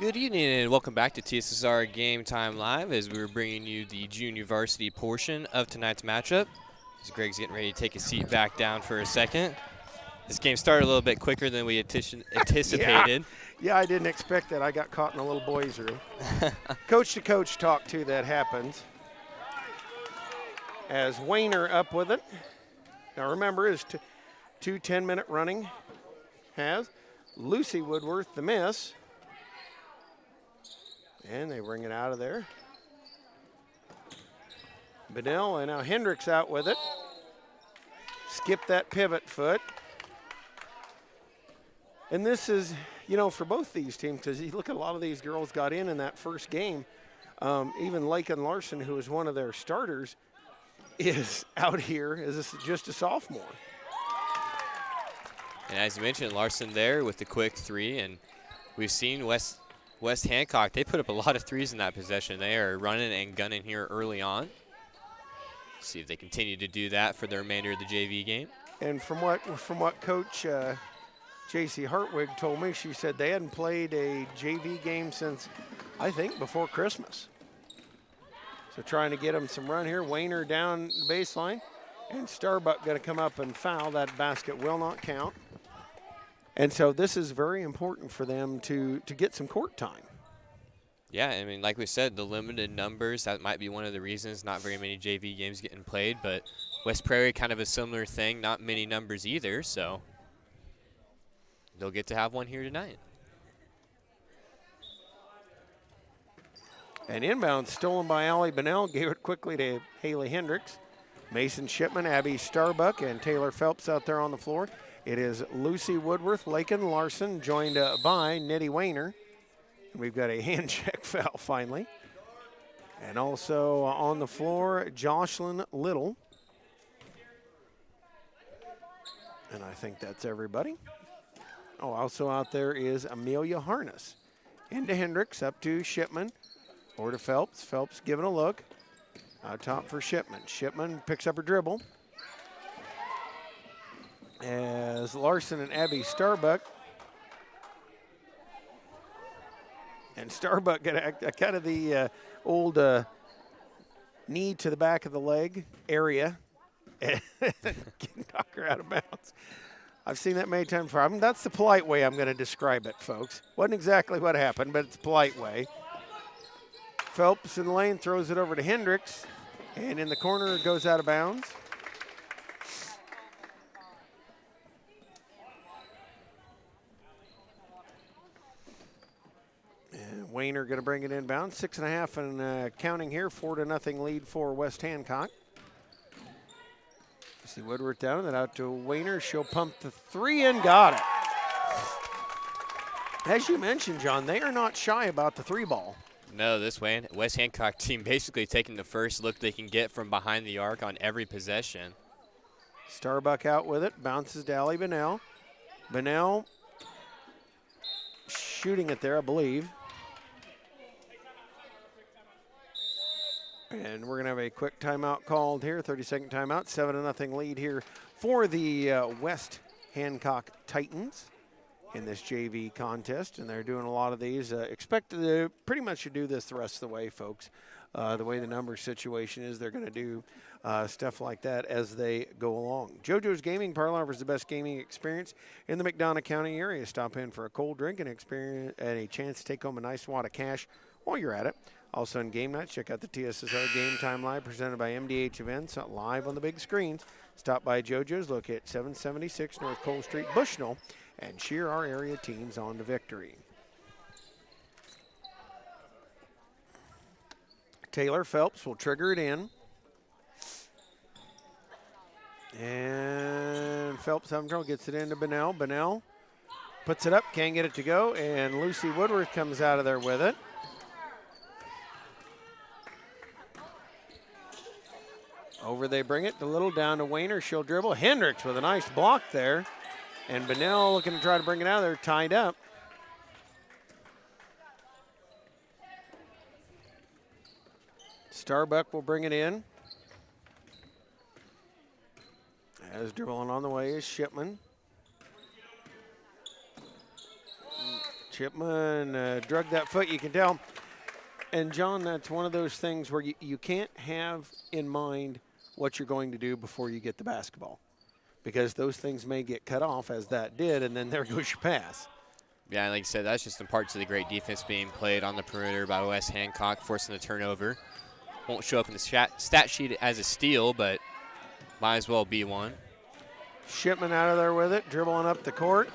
Good evening and welcome back to TSSR Game Time Live as we're bringing you the junior varsity portion of tonight's matchup. As Greg's getting ready to take a seat back down for a second. This game started a little bit quicker than we anticipated. Yeah, I didn't expect that. I got caught in a little boys' room. Coach-to-coach talk, too, that happens. As Wayner up with it. Now, remember, his two 10-minute running has Lucy Woodworth the miss. And they bring it out of there. Bedell and now Hendricks out with it. Skip that pivot foot. And this is, you know, for both these teams, because you look at a lot of these girls got in that first game. Even Lakin Larson, who was one of their starters, is out here as just a sophomore. And as you mentioned, Larson there with the quick three. And we've seen West Hancock, they put up a lot of threes in that possession. They are running and gunning here early on. See if they continue to do that for the remainder of the JV game. And from what Coach J.C. Hartwig told me, she said they hadn't played a JV game since, I think, before Christmas. So trying to get them some run here. Wayner down the baseline. And Starbuck going to come up and foul. That basket will not count. And so this is very important for them to get some court time. Yeah, I mean, like we said, the limited numbers, that might be one of the reasons not very many JV games getting played. But West Prairie, kind of a similar thing, not many numbers either. So they'll get to have one here tonight. And inbound stolen by Allie Bunnell. Gave it quickly to Haley Hendricks. Mason Shipman, Abby Starbuck, and Taylor Phelps out there on the floor. It is Lucy Woodworth, Lakin Larson, joined by Nettie Wayner. We've got a hand check foul finally. And also on the floor, Jocelyn Little. And I think that's everybody. Oh, also out there is Amelia Harness. Into Hendricks, up to Shipman, or to Phelps. Phelps giving a look. Out top for Shipman. Shipman picks up her dribble. As Larson and Abby Starbuck. And Starbuck got a kind of the old knee to the back of the leg area. And knock her out of bounds. I've seen that many times before. That's the polite way I'm going to describe it, folks. Wasn't exactly what happened, but it's a polite way. Phelps in the lane throws it over to Hendricks. And in the corner, it goes out of bounds. Wayner going to bring it inbound. 6.5 and counting here. 4-0 lead for West Hancock. See Woodworth down and out to Wayner. She'll pump the three and got it. As you mentioned, John, they are not shy about the three ball. No, this West Hancock team basically taking the first look they can get from behind the arc on every possession. Starbuck out with it. Bounces to Allie Bunnell. Bunnell shooting it there, I believe. And we're going to have a quick timeout called here, 30-second timeout. 7-0 lead here for the West Hancock Titans in this JV contest. And they're doing a lot of these. Expect to pretty much to do this the rest of the way, folks. The way the number situation is, they're going to do stuff like that as they go along. JoJo's Gaming Parlor offers the best gaming experience in the McDonough County area. Stop in for a cold drink and a chance to take home a nice wad of cash while you're at it. Also on game nights, check out the TSSR Game Time Live presented by MDH Events live on the big screens. Stop by JoJo's, located at 776 North Cole Street, Bushnell, and cheer our area teams on to victory. Taylor Phelps will trigger it in. And Phelps having trouble, gets it into Bunnell. Bunnell puts it up, can't get it to go, and Lucy Woodworth comes out of there with it. Over they bring it, the Little down to Wayner. She'll dribble. Hendricks with a nice block there. And Bunnell looking to try to bring it out of there, tied up. Starbuck will bring it in. As dribbling on the way is Shipman. Shipman drug that foot, you can tell. And John, that's one of those things where you can't have in mind what you're going to do before you get the basketball, because those things may get cut off, as that did, and then there goes your pass. Yeah, like you said, that's just in part to the great defense being played on the perimeter by West Hancock, forcing the turnover. Won't show up in the stat sheet as a steal, but might as well be one. Shipman out of there with it, dribbling up the court.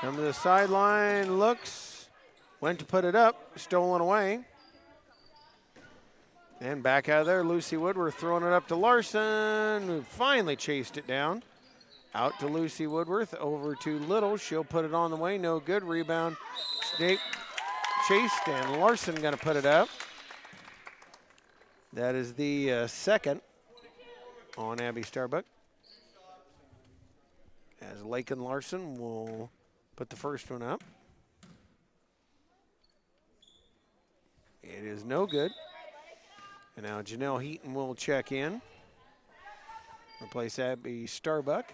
Come to the sideline, looks, went to put it up, stolen away. And back out of there, Lucy Woodworth throwing it up to Larson, who finally chased it down. Out to Lucy Woodworth, over to Little. She'll put it on the way, no good. Rebound, Snape chased, and Larson gonna put it up. That is the second on Abby Starbuck, as Lakin Larson will put the first one up. It is no good. And now Janelle Heaton will check in, replace Abby Starbuck.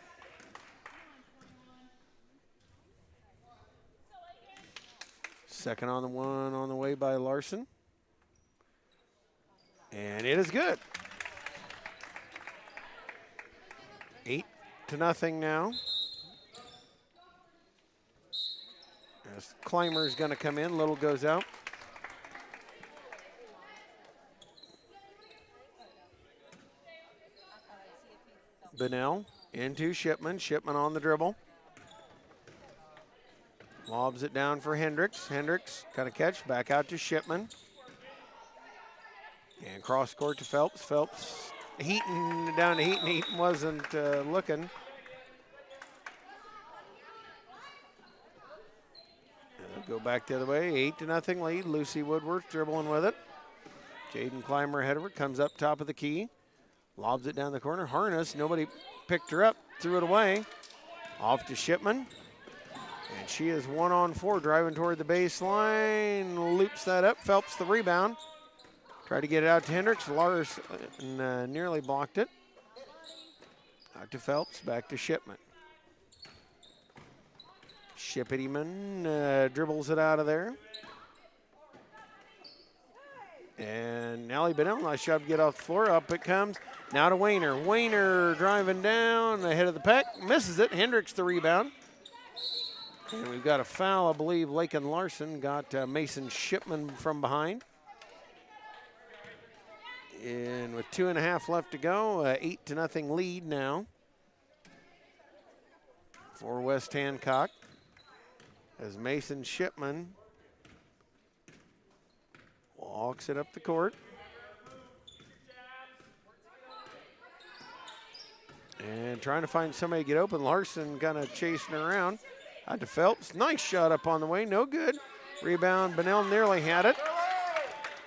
Second on the one on the way by Larson. And it is good. 8-0 now. As Clymer's going to come in, Little goes out. Bunnell into Shipman. Shipman on the dribble. Lobs it down for Hendricks. Hendricks got a catch, back out to Shipman. And cross court to Phelps. Phelps, Heaton down to Heaton. Heaton wasn't looking. Go back the other way, 8-0 lead. Lucy Woodworth dribbling with it. Jaden Clymer ahead of her, comes up top of the key. Lobs it down the corner. Harness, nobody picked her up, threw it away. Off to Shipman. And she is 1-on-4, driving toward the baseline. Loops that up. Phelps the rebound. Tried to get it out to Hendricks. Lars nearly blocked it. Out to Phelps, back to Shipman. Shippetyman dribbles it out of there. And Allie Bunnell, nice job to get off the floor. Up it comes. Now to Wayner. Wayner driving down ahead of the pack. Misses it. Hendricks the rebound. And we've got a foul, I believe. Lakin Larson got Mason Shipman from behind. And with 2.5 left to go, 8-0 lead now for West Hancock, as Mason Shipman walks it up the court. And trying to find somebody to get open. Larson kind of chasing around. Out to Phelps. Nice shot up on the way. No good. Rebound. Bunnell nearly had it.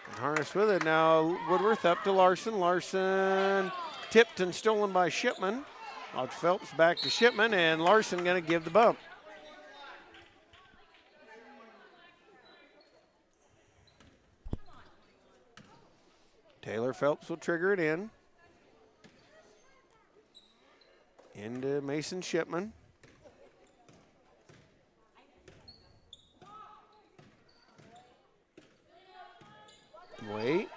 And Harness with it. Now Woodworth up to Larson. Larson tipped and stolen by Shipman. Out to Phelps. Back to Shipman. And Larson going to give the bump. Taylor Phelps will trigger it in. Into Mason Shipman. Wait.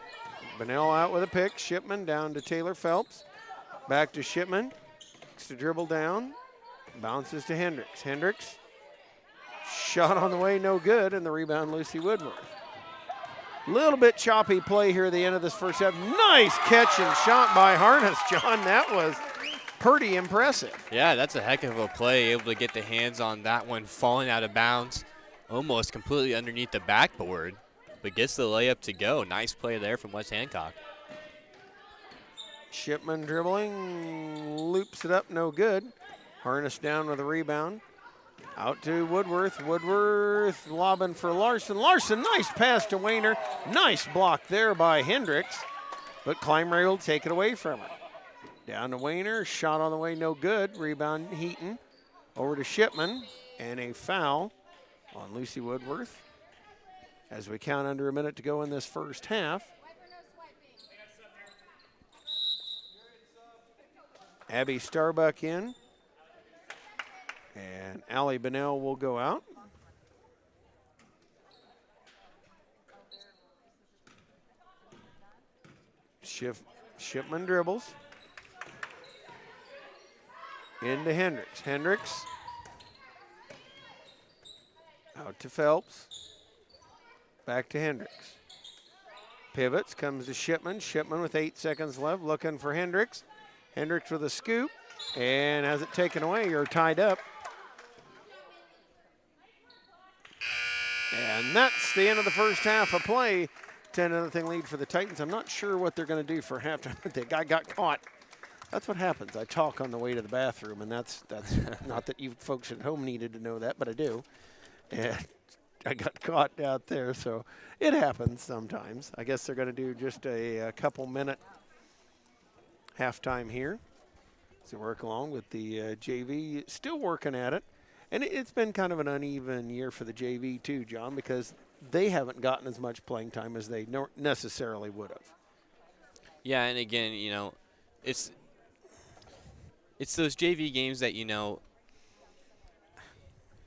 Bunnell out with a pick. Shipman down to Taylor Phelps. Back to Shipman. Looks to dribble down. Bounces to Hendricks. Hendricks. Shot on the way, no good. And the rebound, Lucy Woodworth. Little bit choppy play here at the end of this first half. Nice catch and shot by Harness, John. That was pretty impressive. Yeah, that's a heck of a play, able to get the hands on that one, falling out of bounds, almost completely underneath the backboard, but gets the layup to go. Nice play there from West Hancock. Shipman dribbling, loops it up, no good. Harness down with a rebound. Out to Woodworth. Woodworth lobbing for Larson. Larson, nice pass to Wayner. Nice block there by Hendricks, but Clymer will take it away from her. Down to Wayner, shot on the way, no good. Rebound, Heaton. Over to Shipman, and a foul on Lucy Woodworth as we count under a minute to go in this first half. Abby Starbuck in, and Allie Bunnell will go out. Shipman dribbles. Into Hendricks. Hendricks out to Phelps. Back to Hendricks. Pivots, comes to Shipman. Shipman with 8 seconds left, looking for Hendricks. Hendricks with a scoop, and has it taken away, or tied up. And that's the end of the first half of play. 10-0 lead for the Titans. I'm not sure what they're going to do for halftime. The guy got caught. That's what happens. I talk on the way to the bathroom, and that's not that you folks at home needed to know that, but I do. And I got caught out there, so it happens sometimes. I guess they're going to do just a couple-minute halftime here. So work along with the JV, still working at it. And it's been kind of an uneven year for the JV too, John, because they haven't gotten as much playing time as they necessarily would have. Yeah, and again, you know, it's those JV games that, you know,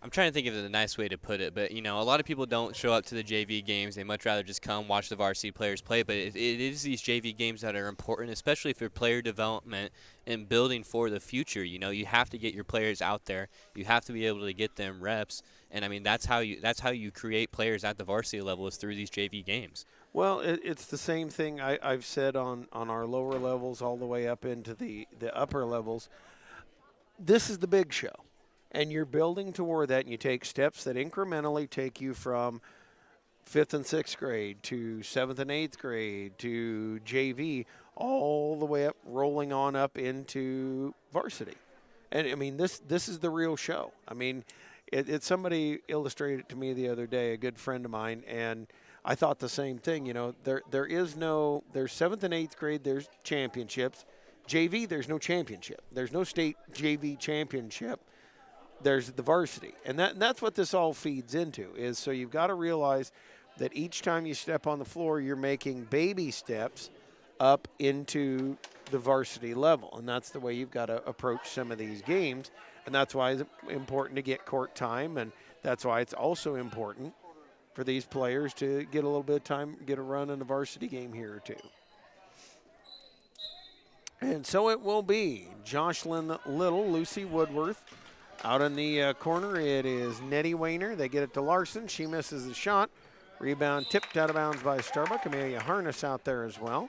I'm trying to think of a nice way to put it, but, you know, a lot of people don't show up to the JV games. They much rather just come watch the varsity players play, but it is these JV games that are important, especially for player development and building for the future. You know, you have to get your players out there. You have to be able to get them reps, and, I mean, that's how you create players at the varsity level, is through these JV games. Well, it's the same thing I've said on our lower levels all the way up into the upper levels. This is the big show. And you're building toward that, and you take steps that incrementally take you from 5th and 6th grade to 7th and 8th grade to JV, all the way up, rolling on up into varsity. And, I mean, this is the real show. I mean, it's somebody illustrated it to me the other day, a good friend of mine, and I thought the same thing. You know, there's 7th and 8th grade, there's championships. JV, there's no championship. There's no state JV championship. There's the varsity. And that's what this all feeds into, is so you've got to realize that each time you step on the floor, you're making baby steps up into the varsity level. And that's the way you've got to approach some of these games. And that's why it's important to get court time. And that's why it's also important for these players to get a little bit of time, get a run in a varsity game here or two. And so it will be. Jocelyn Little, Lucy Woodworth. Out in the corner, it is Nettie Wayner. They get it to Larson. She misses the shot. Rebound tipped out of bounds by Starbuck. Amelia Harness out there as well.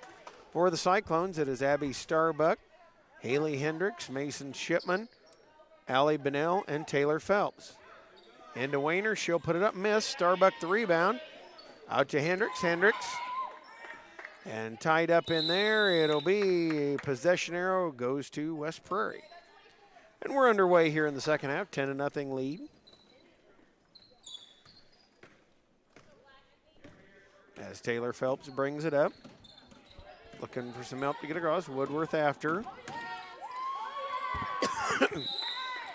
For the Cyclones, it is Abby Starbuck, Haley Hendricks, Mason Shipman, Allie Bennell, and Taylor Phelps. Into Wayner. She'll put it up. Miss. Starbuck the rebound. Out to Hendricks. Hendricks. And tied up in there, it'll be a possession arrow, goes to West Prairie. And we're underway here in the second half, 10-0 lead. As Taylor Phelps brings it up. Looking for some help to get across. Woodworth after.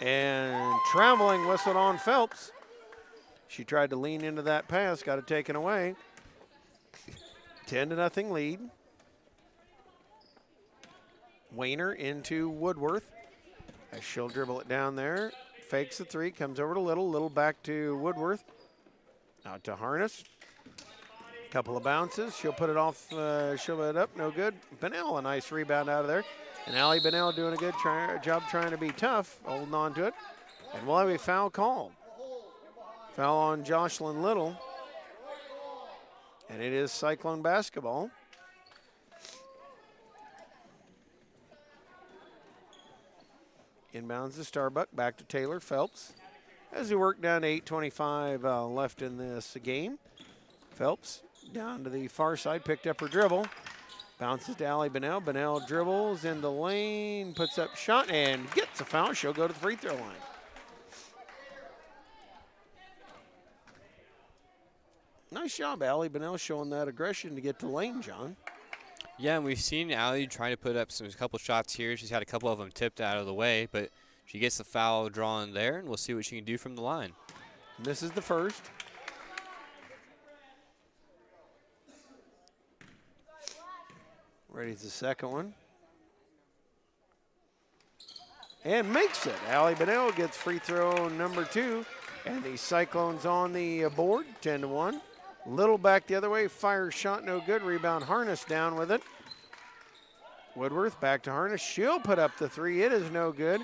And traveling whistled on Phelps. She tried to lean into that pass, got it taken away. 10-0 lead. Wayner into Woodworth. As she'll dribble it down there. Fakes the three, comes over to Little. Little back to Woodworth. Out to Harness. Couple of bounces. She'll put it off, she'll put it up, no good. Bennell, a nice rebound out of there. And Allie Bennell doing a good job trying to be tough, holding on to it. And we'll have a foul called. Foul on Jocelyn Little. And it is Cyclone basketball. Inbounds to Starbuck, back to Taylor Phelps. As we work down to 8:25 left in this game. Phelps down to the far side, picked up her dribble. Bounces to Allie Bennell. Bennell dribbles in the lane, puts up shot, and gets a foul. She'll go to the free throw line. Nice job, Allie Bennell, showing that aggression to get to lane, John. Yeah, and we've seen Allie try to put up a couple shots here. She's had a couple of them tipped out of the way, but she gets the foul drawn there, and we'll see what she can do from the line. This is the first. Ready's the second one. And makes it. Allie Bennell gets free throw number 2. And the Cyclones on the board, 10-1. Little back the other way, fires shot, no good. Rebound, Harness down with it. Woodworth back to Harness. She'll put up the three. It is no good.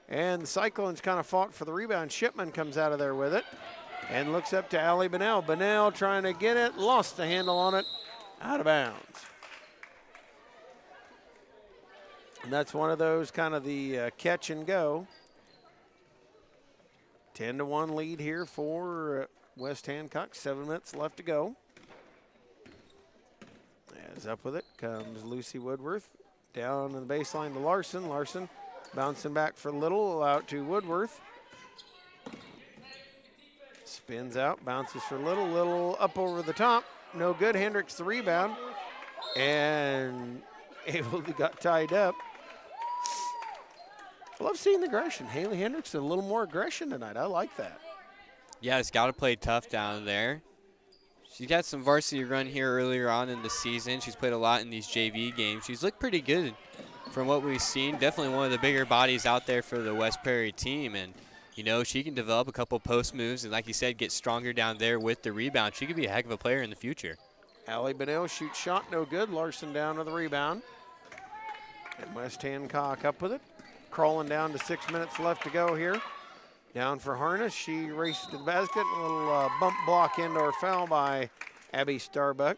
And the Cyclones kind of fought for the rebound. Shipman comes out of there with it and looks up to Allie Bunnell. Bunnell trying to get it, lost the handle on it, out of bounds. And that's one of those kind of the catch and go. 10-1 lead here for West Hancock. 7 minutes left to go. As up with it comes Lucy Woodworth. Down in the baseline to Larson. Larson bouncing back for Little, out to Woodworth. Spins out, bounces for Little. Little up over the top. No good. Hendricks the rebound. And able to got tied up. I love seeing the aggression. Haley Hendricks a little more aggression tonight. I like that. Yeah, it's got to play tough down there. She got some varsity run here earlier on in the season. She's played a lot in these JV games. She's looked pretty good from what we've seen. Definitely one of the bigger bodies out there for the West Prairie team. And, you know, she can develop a couple post moves and, like you said, get stronger down there with the rebound. She could be a heck of a player in the future. Allie Bunnell shoots shot, no good. Larson down to the rebound. And West Hancock up with it. Crawling down to 6 minutes left to go here. Down for Harness. She races to the basket. A little bump block indoor foul by Abby Starbuck.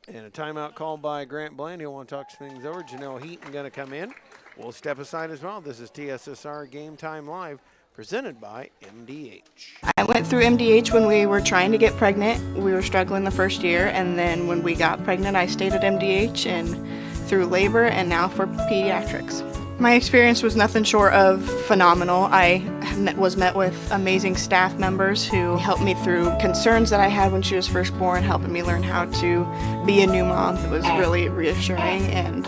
And a timeout called by Grant Bland. He'll want to talk things over. Janelle Heaton going to come in. We'll step aside as well. This is TSSR Game Time Live, presented by MDH. I went through MDH when we were trying to get pregnant. We were struggling the first year, and then when we got pregnant, I stayed at MDH and through labor and now for pediatrics. My experience was nothing short of phenomenal. I was met with amazing staff members who helped me through concerns that I had when she was first born, helping me learn how to be a new mom. It was really reassuring and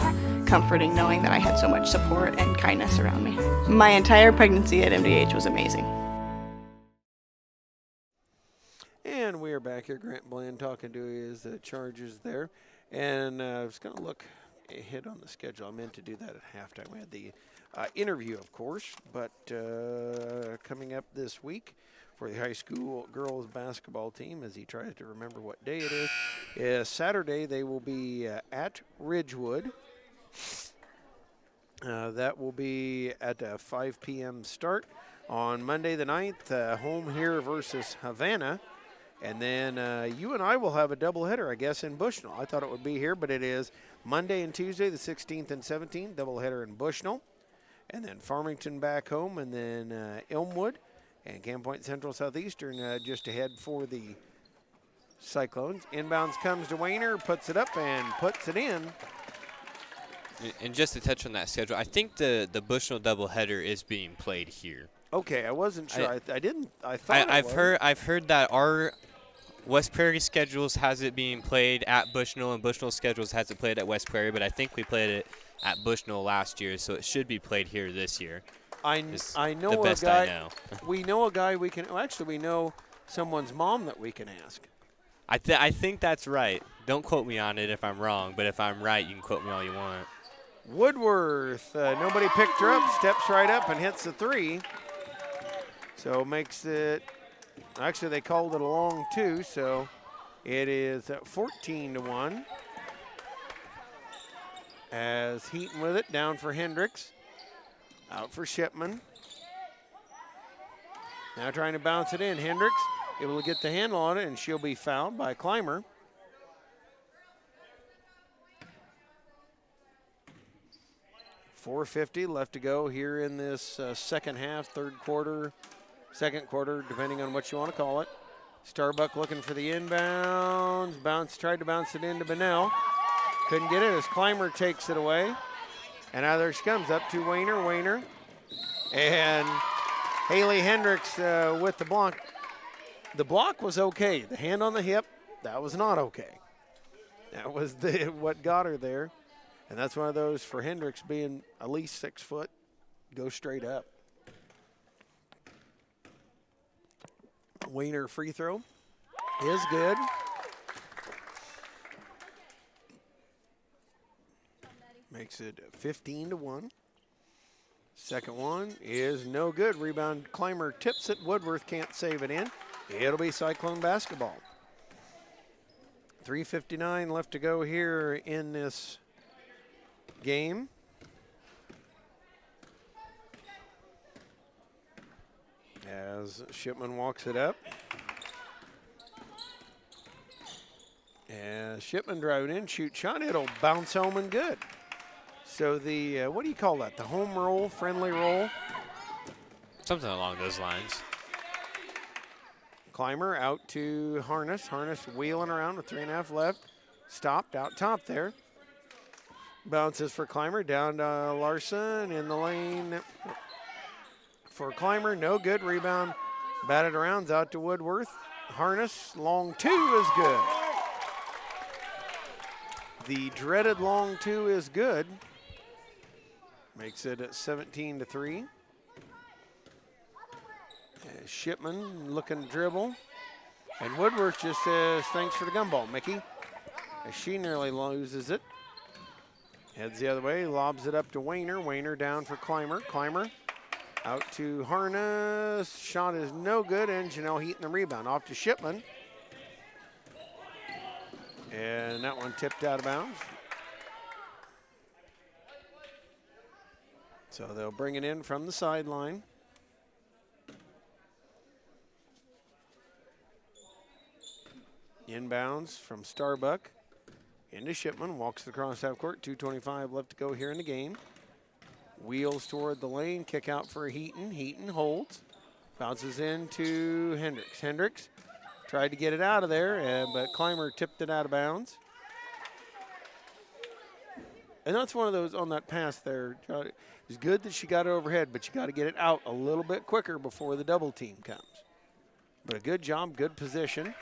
comforting knowing that I had so much support and kindness around me. My entire pregnancy at MDH was amazing. And we are back here. Grant Bland talking to his Chargers there. And I was going to look ahead on the schedule. I meant to do that at halftime. We had the interview, of course, but coming up this week for the high school girls basketball team, as he tries to remember what day it is Saturday. They will be at Ridgewood. That will be at a 5 p.m. start. On Monday the 9th, home here versus Havana. And then you and I will have a doubleheader, I guess, in Bushnell. I thought it would be here, but it is Monday and Tuesday, the 16th and 17th, doubleheader in Bushnell. And then Farmington back home, and then Elmwood and Camp Point Central Southeastern just ahead for the Cyclones. Inbounds comes to Wayner, puts it up and puts it in. And just to touch on that schedule, I think the Bushnell doubleheader is being played here. Okay, I wasn't sure. I thought I've heard that our West Prairie schedules has it being played at Bushnell, and Bushnell schedules has it played at West Prairie, but I think we played it at Bushnell last year, so it should be played here this year. I know the best a guy. I know. We know a guy we can. Well, actually, we know someone's mom that we can ask. I think that's right. Don't quote me on it if I'm wrong, but if I'm right, you can quote me all you want. Woodworth, nobody picked her up, steps right up and hits the three. So makes it, actually they called it a long two, so it is 14-1. As Heaton with it, down for Hendricks, out for Shipman. Now trying to bounce it in, Hendricks able to get the handle on it, and she'll be fouled by Clymer. .450 left to go here in this second half, second quarter, depending on what you want to call it. Starbuck looking for the inbounds. Tried to bounce it into Bunnell. Couldn't get it as Clymer takes it away. And now there she comes up to Wayner. And Haley Hendricks with the block. The block was okay. The hand on the hip, that was not okay. That was what got her there. And that's one of those for Hendricks being at least 6 foot, go straight up. Wayner free throw is good. Makes it 15-1. Second one is no good. Rebound, Clymer tips it. Woodworth can't save it in. It'll be Cyclone basketball. 3:59 left to go here in this game. As Shipman walks it up. And Shipman driving in, shoot shot, it'll bounce home and good. So the, what do you call that? The home roll, friendly roll? Something along those lines. Climber out to Harness. Harness wheeling around with 3.5 left. Stopped out top there. Bounces for Climber down to Larson in the lane. For Climber, no good. Rebound batted around, out to Woodworth. Harness, long two is good. The dreaded long two is good. Makes it at 17-3. Shipman looking to dribble. And Woodworth just says, thanks for the gumball, Mickey. As she nearly loses it. Heads the other way, lobs it up to Wayner. Wayner down for Climber. Climber out to Harness. Shot is no good, and Janelle Heaton the rebound. Off to Shipman. And that one tipped out of bounds. So they'll bring it in from the sideline. Inbounds from Starbuck into Shipman. Walks across half court. 2:25 left to go here in the game. Wheels toward the lane. Kick out for Heaton. Heaton holds. Bounces into Hendricks. Hendricks tried to get it out of there, but Climber tipped it out of bounds. And that's one of those on that pass there. It's good that she got it overhead, but you got to get it out a little bit quicker before the double team comes. But a good job, good position.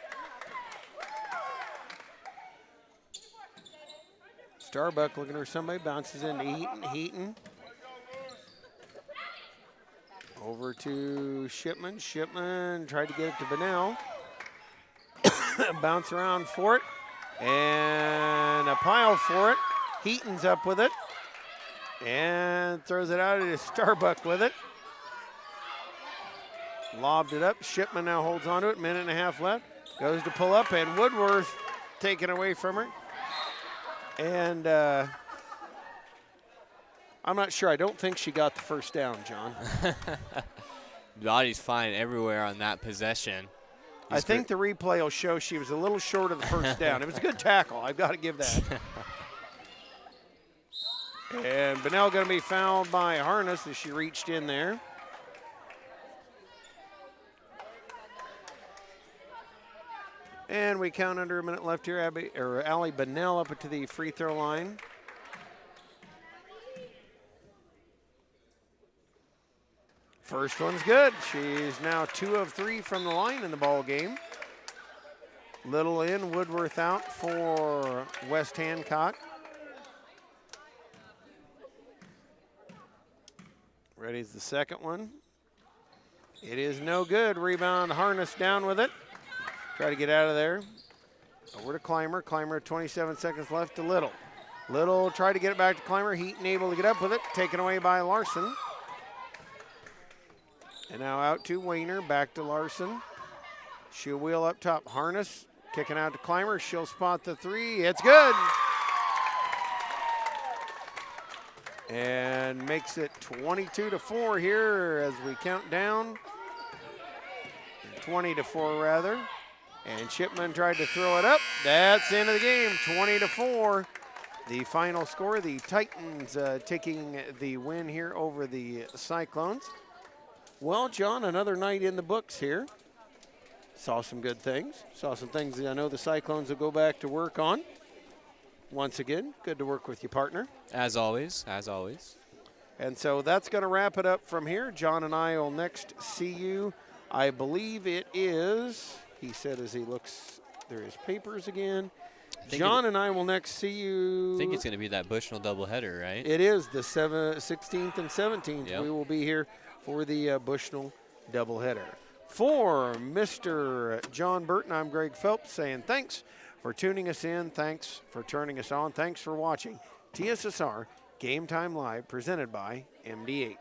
Starbuck looking for somebody, bounces into Heaton. Heaton over to Shipman. Shipman tried to get it to Bunnell. Bounce around for it, and a pile for it. Heaton's up with it, and throws it out to Starbuck with it. Lobbed it up. Shipman now holds on to it. 1.5 left. Goes to pull up, and Woodworth taken away from her. And I'm not sure. I don't think she got the first down, John. Body's fine everywhere on that possession. I think the replay will show she was a little short of the first down. It was a good tackle. I've got to give that. And Bunnell going to be fouled by Harness as she reached in there. And we count under a minute left here. Allie Bunnell up to the free throw line. First one's good. She's now 2 of 3 from the line in the ball game. Little in, Woodworth out for West Hancock. Ready's the second one. It is no good. Rebound, Harness down with it. Try to get out of there. Over to Climber. Climber, 27 seconds left to Little. Little tried to get it back to Climber. Heaton able to get up with it. Taken away by Larson. And now out to Wayner. Back to Larson. She'll wheel up top. Harness kicking out to Climber. She'll spot the three. It's good. And makes it 22-4 here as we count down. 20-4 rather. And Shipman tried to throw it up. That's the end of the game, 20-4. The final score, the Titans taking the win here over the Cyclones. Well, John, another night in the books here. Saw some good things. Saw some things that I know the Cyclones will go back to work on. Once again, good to work with you, partner. As always, as always. And so that's going to wrap it up from here. John and I will next see you. I believe it is, he said as he looks through his papers again. John and I will next see you. I think it's going to be that Bushnell doubleheader, right? It is the 16th and 17th. Yep. We will be here for the Bushnell doubleheader. For Mr. John Burton, I'm Greg Phelps saying thanks for tuning us in. Thanks for turning us on. Thanks for watching TSSR Game Time Live presented by MDH.